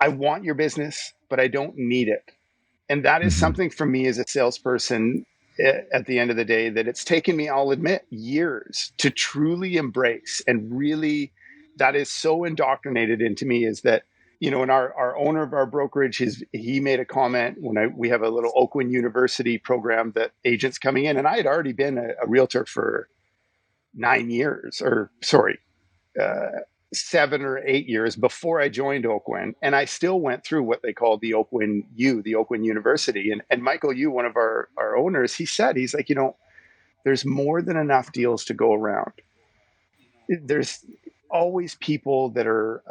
I want your business, but I don't need it. And that is Mm-hmm. something for me as a salesperson at the end of the day that it's taken me, I'll admit, years to truly embrace. And really, that is so indoctrinated into me is that, and our owner of our brokerage, he made a comment when we have a little Oakland University program that agents coming in, and I had already been a realtor for 9 years, or sorry, uh, 7 or 8 years before I joined Oakland. And I still went through what they call the Oakland University. And Michael Yu, one of our owners, he's like, there's more than enough deals to go around. There's always people that are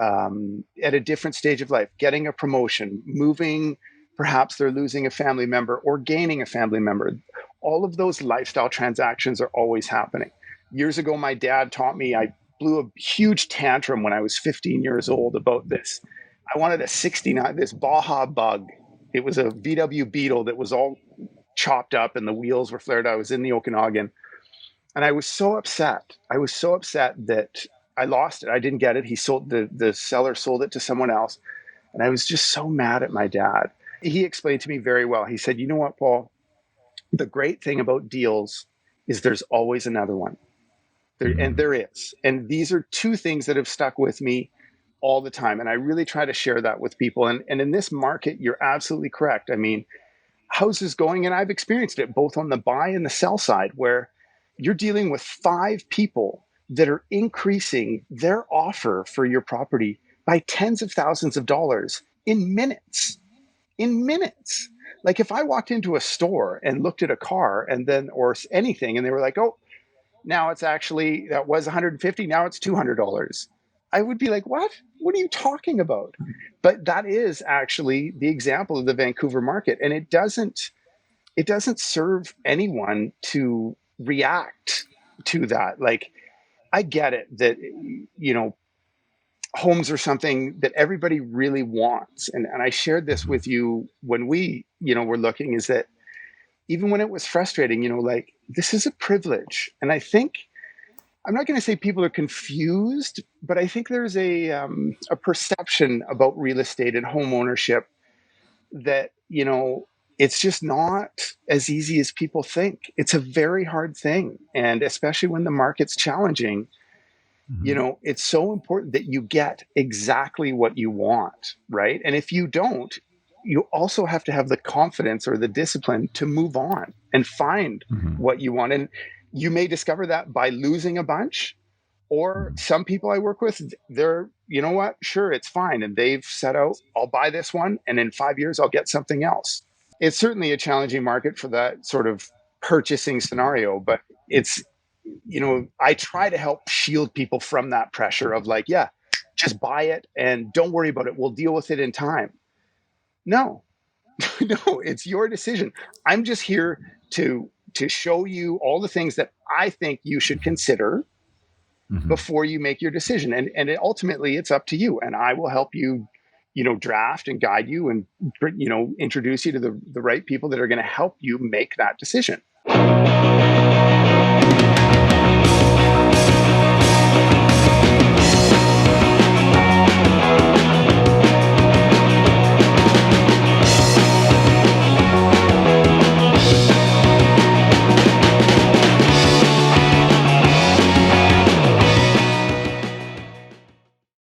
at a different stage of life, getting a promotion, moving, perhaps they're losing a family member or gaining a family member. All of those lifestyle transactions are always happening. Years ago, my dad taught me, I blew a huge tantrum when I was 15 years old about this. I wanted a 69, this Baja Bug. It was a VW Beetle that was all chopped up and the wheels were flared. I was in the Okanagan. And I was so upset. I was so upset that I lost it. I didn't get it. The seller sold it to someone else. And I was just so mad at my dad. He explained to me very well. He said, you know what, Paul? The great thing about deals is there's always another one. And Mm-hmm. there is. And these are two things that have stuck with me all the time. And I really try to share that with people. And in this market, you're absolutely correct. I mean, houses going, and I've experienced it both on the buy and the sell side, where you're dealing with 5 people that are increasing their offer for your property by tens of thousands of dollars in minutes. In minutes. Like if I walked into a store and looked at a car and then, or anything, and they were like, oh, now it's actually, that was 150, now it's $200. I would be like, what are you talking about? But that is actually the example of the Vancouver market. And it doesn't serve anyone to react to that. Like, I get it that, homes are something that everybody really wants. And I shared this Mm-hmm. with you when we, were looking, is that even when it was frustrating, like, this is a privilege. And I think, I'm not going to say people are confused, but I think there's a perception about real estate and home ownership that, it's just not as easy as people think. It's a very hard thing. And especially when the market's challenging, Mm-hmm. it's so important that you get exactly what you want, right? And if you don't, you also have to have the confidence or the discipline to move on and find Mm-hmm. what you want. And you may discover that by losing a bunch, or some people I work with, they're, you know what, sure, it's fine. And they've set out, I'll buy this one, and in 5 years, I'll get something else. It's certainly a challenging market for that sort of purchasing scenario, but it's, I try to help shield people from that pressure of like, yeah, just buy it and don't worry about it. We'll deal with it in time. No, no, it's your decision. I'm just here to show you all the things that I think you should consider Mm-hmm. before you make your decision. And ultimately it's up to you. And I will help you, draft and guide you and, introduce you to the right people that are going to help you make that decision.